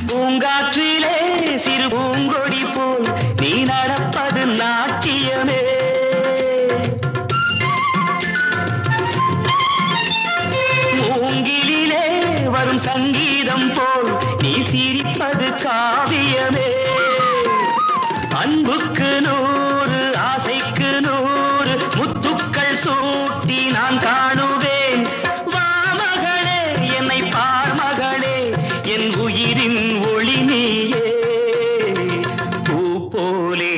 பூங்காற்றிலே சிறு பூங்கொடி போல் நீ நடப்பது நாட்டியமே. மூங்கிலே வரும் சங்கீதம் போல் நீ சிரிப்பது காவியமே. அன்புக்கு 100 ஆசைக்கு 100 முத்துக்கள் சூட்டி நான் காணுவேன். வா மகளே என்னை பார் மகளே என் உயிரின் ஒளி நீயே. பூ போலே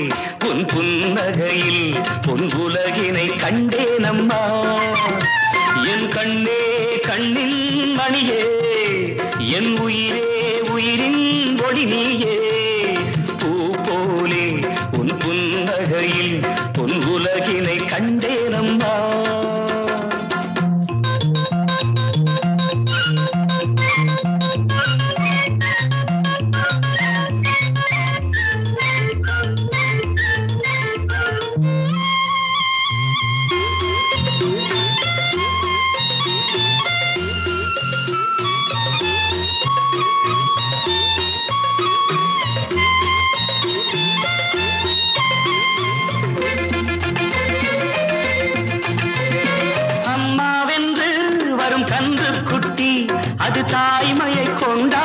உன் புன்னகையில் பொன் உலகினை கண்டேனம்மா. என் கண்ணே கண்ணின் மணியே என் உயிரே உயிரின் ஒளி நீயே. பூ போலே உன் புன்னகையில் பொன் உலகினை கண்டேனம்மா. வரும் கன்று குட்டி அது தாய்மையை கொண்டா